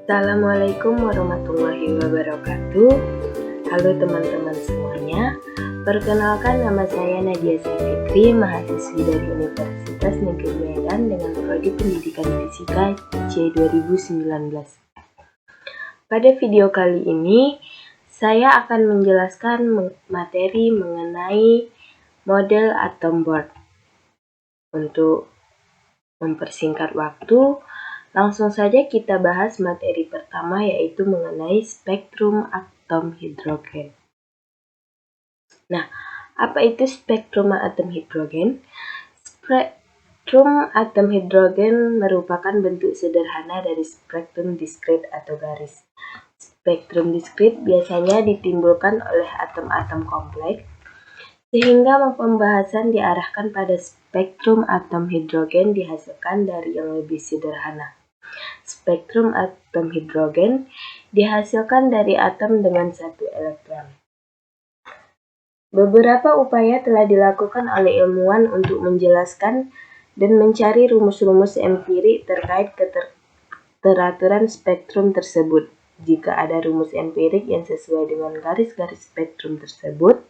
Assalamualaikum warahmatullahi wabarakatuh. Halo teman-teman semuanya. Perkenalkan, nama saya Nadia Safitri, mahasiswi dari Universitas Negeri Medan dengan Prodi Pendidikan Fisika C 2019. Pada video kali ini, saya akan menjelaskan materi mengenai model atom board. Untuk mempersingkat waktu, langsung saja kita bahas materi pertama, yaitu mengenai spektrum atom hidrogen. Nah, apa itu spektrum atom hidrogen? Spektrum atom hidrogen merupakan bentuk sederhana dari spektrum diskrit atau garis. Spektrum diskrit biasanya ditimbulkan oleh atom-atom kompleks, sehingga pembahasan diarahkan pada spektrum atom hidrogen dihasilkan dari yang lebih sederhana. Spektrum atom hidrogen dihasilkan dari atom dengan satu elektron. Beberapa upaya telah dilakukan oleh ilmuwan untuk menjelaskan dan mencari rumus-rumus empirik terkait keteraturan spektrum tersebut. Jika ada rumus empirik yang sesuai dengan garis-garis spektrum tersebut,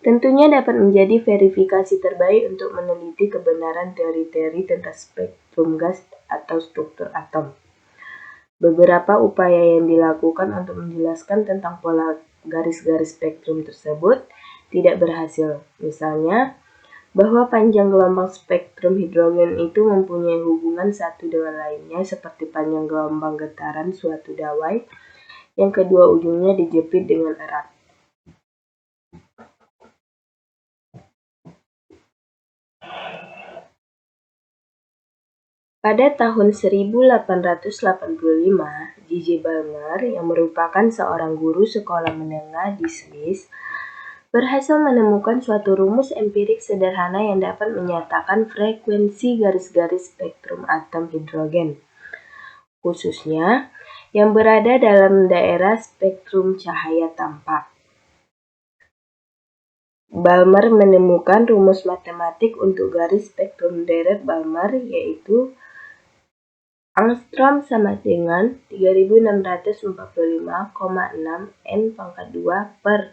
tentunya dapat menjadi verifikasi terbaik untuk meneliti kebenaran teori-teori tentang spektrum gas atau struktur atom. Beberapa upaya yang dilakukan untuk menjelaskan tentang pola garis-garis spektrum tersebut tidak berhasil. Misalnya, bahwa panjang gelombang spektrum hidrogen itu mempunyai hubungan satu dengan lainnya seperti panjang gelombang getaran suatu dawai yang kedua ujungnya dijepit dengan erat. Pada tahun 1885, J.J. Balmer yang merupakan seorang guru sekolah menengah di Swiss berhasil menemukan suatu rumus empirik sederhana yang dapat menyatakan frekuensi garis-garis spektrum atom hidrogen, khususnya yang berada dalam daerah spektrum cahaya tampak. Balmer menemukan rumus matematik untuk garis spektrum deret Balmer, yaitu angstrom sama dengan 3645,6 N pangkat 2 per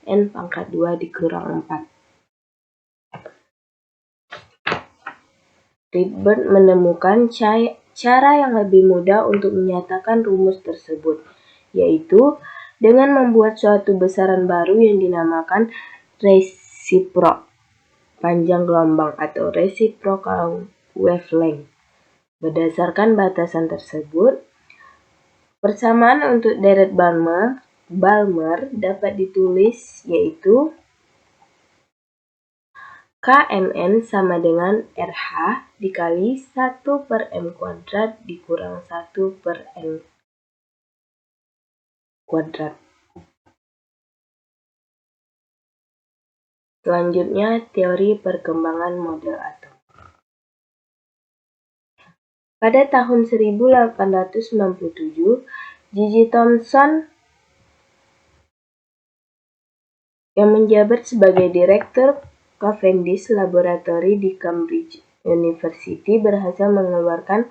N pangkat 2 dikurang 4. Rydberg menemukan cara yang lebih mudah untuk menyatakan rumus tersebut, yaitu dengan membuat suatu besaran baru yang dinamakan resiprok panjang gelombang atau reciprocal wavelength. Berdasarkan batasan tersebut, persamaan untuk deret Balmer dapat ditulis yaitu Kmn sama dengan RH dikali 1 per M kuadrat dikurang 1 per N kuadrat. Selanjutnya, teori perkembangan model atom. Pada tahun 1897, J.J. Thomson yang menjabat sebagai direktur Cavendish Laboratory di Cambridge University berhasil mengeluarkan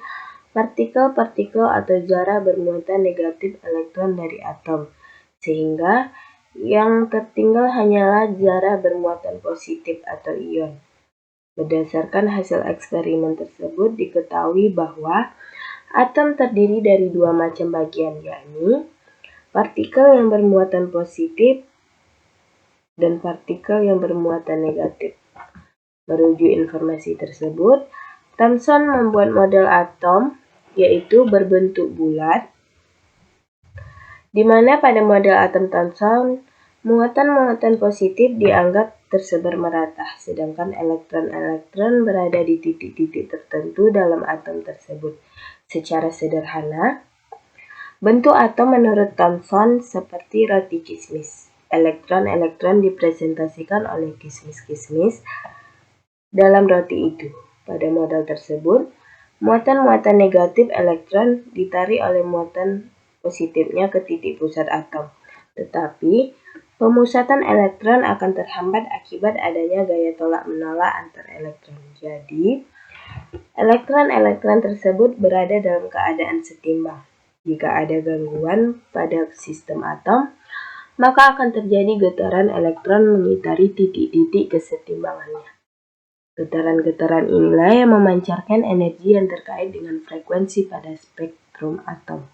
partikel-partikel atau zarah bermuatan negatif elektron dari atom, sehingga yang tertinggal hanyalah zarah bermuatan positif atau ion. Berdasarkan hasil eksperimen tersebut, diketahui bahwa atom terdiri dari dua macam bagian, yakni partikel yang bermuatan positif dan partikel yang bermuatan negatif. Merujuk informasi tersebut, Thomson membuat model atom, yaitu berbentuk bulat, di mana pada model atom Thomson, muatan-muatan positif dianggap tersebar merata, sedangkan elektron-elektron berada di titik-titik tertentu dalam atom tersebut. Secara sederhana, bentuk atom menurut Thomson seperti roti kismis. Elektron-elektron dipresentasikan oleh kismis-kismis dalam roti itu. Pada model tersebut, muatan-muatan negatif elektron ditarik oleh muatan positifnya ke titik pusat atom. Tetapi, pemusatan elektron akan terhambat akibat adanya gaya tolak-menolak antar elektron. Jadi, elektron-elektron tersebut berada dalam keadaan setimbang. Jika ada gangguan pada sistem atom, maka akan terjadi getaran elektron mengitari titik-titik kesetimbangannya. Getaran-getaran inilah yang memancarkan energi yang terkait dengan frekuensi pada spektrum atom.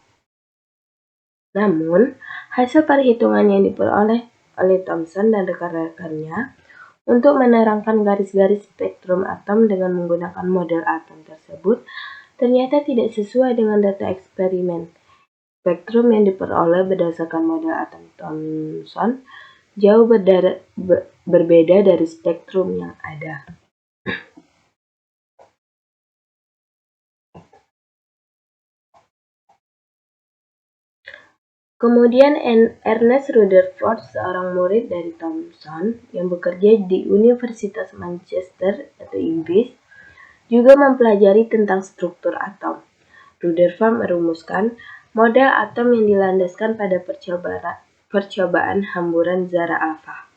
Namun, hasil perhitungan yang diperoleh oleh Thomson dan rekan-rekannya untuk menerangkan garis-garis spektrum atom dengan menggunakan model atom tersebut ternyata tidak sesuai dengan data eksperimen. Spektrum yang diperoleh berdasarkan model atom Thomson jauh berbeda dari spektrum yang ada. Kemudian Ernest Rutherford, seorang murid dari Thomson yang bekerja di Universitas Manchester atau Inggris, juga mempelajari tentang struktur atom. Rutherford merumuskan model atom yang dilandaskan pada percobaan hamburan Zara alfa.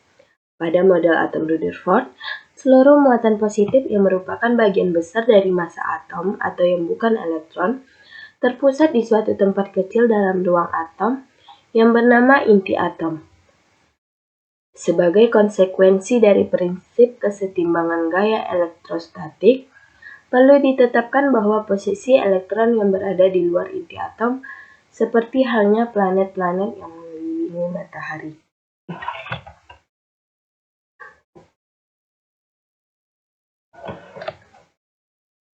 Pada model atom Rutherford, seluruh muatan positif yang merupakan bagian besar dari massa atom atau yang bukan elektron terpusat di suatu tempat kecil dalam ruang atom yang bernama inti atom. Sebagai konsekuensi dari prinsip kesetimbangan gaya elektrostatik, perlu ditetapkan bahwa posisi elektron yang berada di luar inti atom seperti halnya planet-planet yang mengelilingi matahari.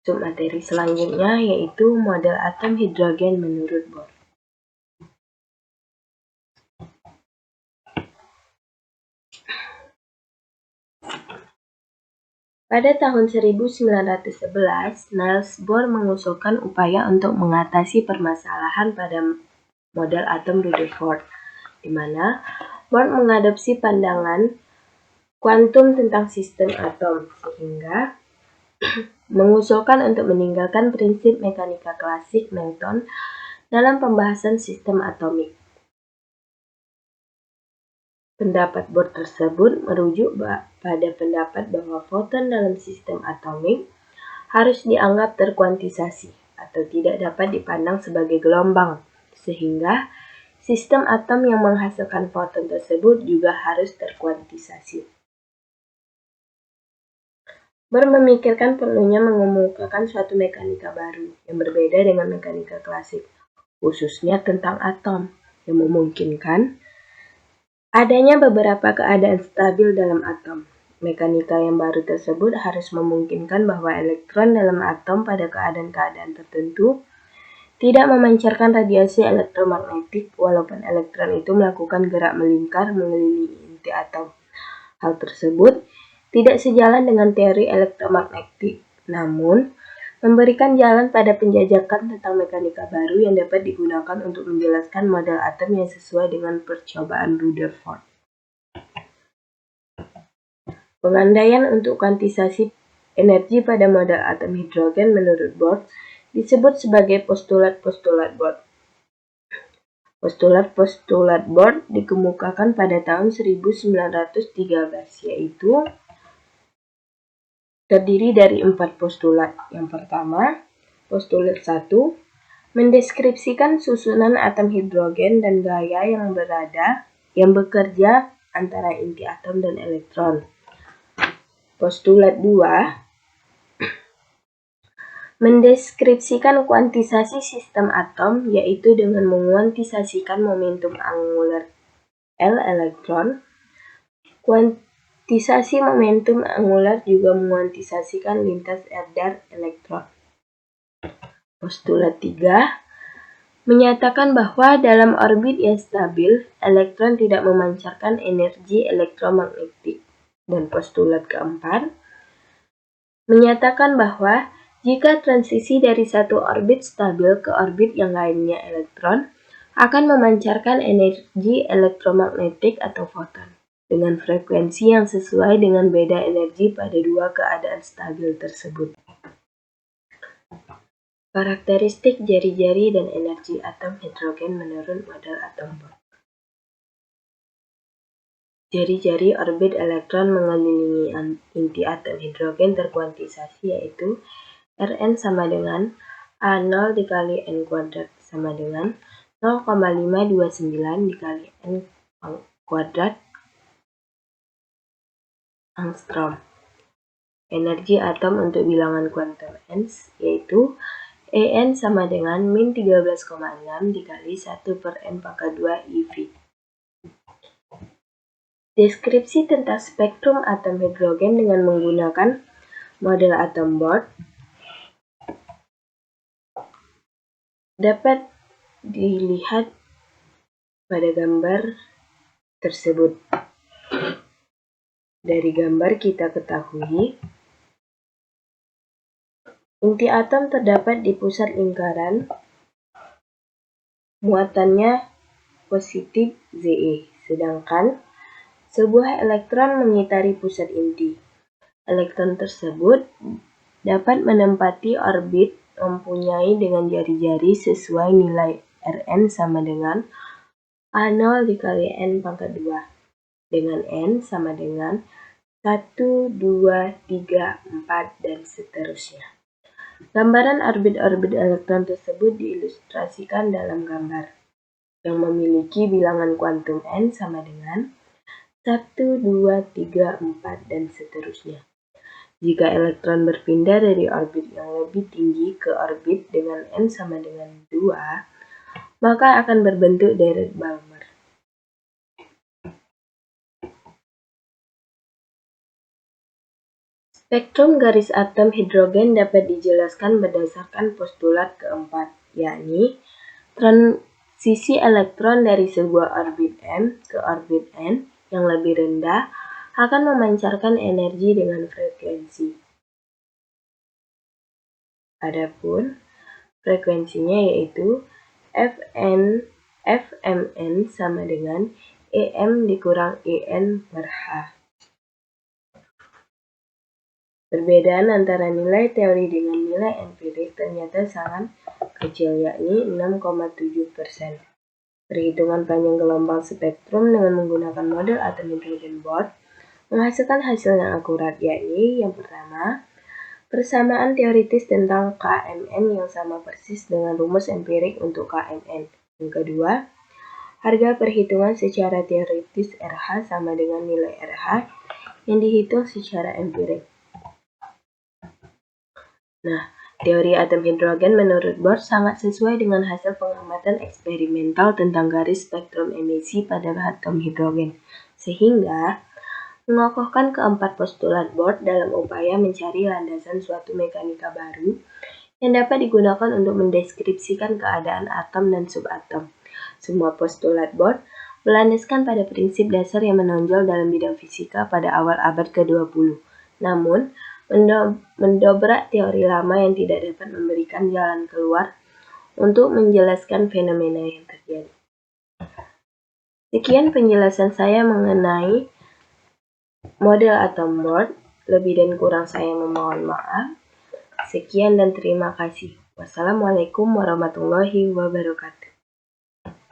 Submateri selanjutnya yaitu model atom hidrogen menurut Bohr. Pada tahun 1911, Niels Bohr mengusulkan upaya untuk mengatasi permasalahan pada model atom Rutherford, di mana Bohr mengadopsi pandangan kuantum tentang sistem atom, sehingga mengusulkan untuk meninggalkan prinsip mekanika klasik Newton dalam pembahasan sistem atomik. Pendapat Bohr tersebut merujuk pada pendapat bahwa foton dalam sistem atomik harus dianggap terkuantisasi atau tidak dapat dipandang sebagai gelombang, sehingga sistem atom yang menghasilkan foton tersebut juga harus terkuantisasi. Bohr memikirkan perlunya mengemukakan suatu mekanika baru yang berbeda dengan mekanika klasik, khususnya tentang atom, yang memungkinkan adanya beberapa keadaan stabil dalam atom. Mekanika yang baru tersebut harus memungkinkan bahwa elektron dalam atom pada keadaan-keadaan tertentu tidak memancarkan radiasi elektromagnetik walaupun elektron itu melakukan gerak melingkar mengelilingi inti atom. Hal tersebut tidak sejalan dengan teori elektromagnetik, namun memberikan jalan pada penjajakan tentang mekanika baru yang dapat digunakan untuk menjelaskan model atom yang sesuai dengan percobaan Rutherford. Pengandaian untuk kuantisasi energi pada model atom hidrogen menurut Bohr disebut sebagai postulat-postulat Bohr. Postulat-postulat Bohr dikemukakan pada tahun 1913, yaitu terdiri dari 4 postulat. Yang pertama, postulat 1, mendeskripsikan susunan atom hidrogen dan gaya yang bekerja antara inti atom dan elektron. Postulat 2, mendeskripsikan kuantisasi sistem atom, yaitu dengan menguantisasikan momentum angular L elektron. Kuantisasi momentum angular juga menguantisasikan lintas Erdar elektron. Postulat 3, menyatakan bahwa dalam orbit yang stabil, elektron tidak memancarkan energi elektromagnetik. Dan postulat keempat, menyatakan bahwa jika transisi dari satu orbit stabil ke orbit yang lainnya elektron akan memancarkan energi elektromagnetik atau foton dengan frekuensi yang sesuai dengan beda energi pada dua keadaan stabil tersebut. Karakteristik jari-jari dan energi atom hidrogen menurut model atom Bohr. Jari-jari orbit elektron mengelilingi inti atom hidrogen terkuantisasi, yaitu Rn sama dengan A0 dikali N kuadrat sama dengan 0,529 dikali N kuadrat angstrom. Energi atom untuk bilangan kuantum N yaitu En sama dengan min 13,6 dikali 1/n²2 eV. Deskripsi tentang spektrum atom hidrogen dengan menggunakan model atom Bohr dapat dilihat pada gambar tersebut. Dari gambar kita ketahui inti atom terdapat di pusat lingkaran, muatannya positif Ze, sedangkan sebuah elektron mengitari pusat inti. Elektron tersebut dapat menempati orbit mempunyai dengan jari-jari sesuai nilai Rn sama dengan A0 dikali N²2 dengan N sama dengan 1, 2, 3, 4, dan seterusnya. Gambaran orbit-orbit elektron tersebut diilustrasikan dalam gambar yang memiliki bilangan kuantum N sama dengan 1, 2, 3, 4, dan seterusnya. Jika elektron berpindah dari orbit yang lebih tinggi ke orbit dengan N sama dengan 2, maka akan berbentuk deret Balmer. Spektrum garis atom hidrogen dapat dijelaskan berdasarkan postulat keempat, yakni transisi elektron dari sebuah orbit M ke orbit N yang lebih rendah akan memancarkan energi dengan frekuensi. Adapun frekuensinya yaitu Fmn sama dengan Em dikurang En per H. Perbedaan antara nilai teori dengan nilai empirik ternyata sangat kecil, yakni 6,7%. Perhitungan panjang gelombang spektrum dengan menggunakan model atom hidrogen Bohr menghasilkan hasil yang akurat, yakni yang pertama, persamaan teoritis tentang Kmn yang sama persis dengan rumus empirik untuk Kmn. Yang kedua, harga perhitungan secara teoritis Rh sama dengan nilai Rh yang dihitung secara empirik. Nah, teori atom hidrogen menurut Bohr sangat sesuai dengan hasil pengamatan eksperimental tentang garis spektrum emisi pada atom hidrogen, sehingga mengokohkan keempat postulat Bohr dalam upaya mencari landasan suatu mekanika baru yang dapat digunakan untuk mendeskripsikan keadaan atom dan subatom. Semua postulat Bohr berlandaskan pada prinsip dasar yang menonjol dalam bidang fisika pada awal abad ke-20. Namun, mendobrak teori lama yang tidak dapat memberikan jalan keluar untuk menjelaskan fenomena yang terjadi. Sekian penjelasan saya mengenai model atom Bohr. Lebih dan kurang saya memohon maaf. Sekian dan terima kasih. Wassalamualaikum warahmatullahi wabarakatuh.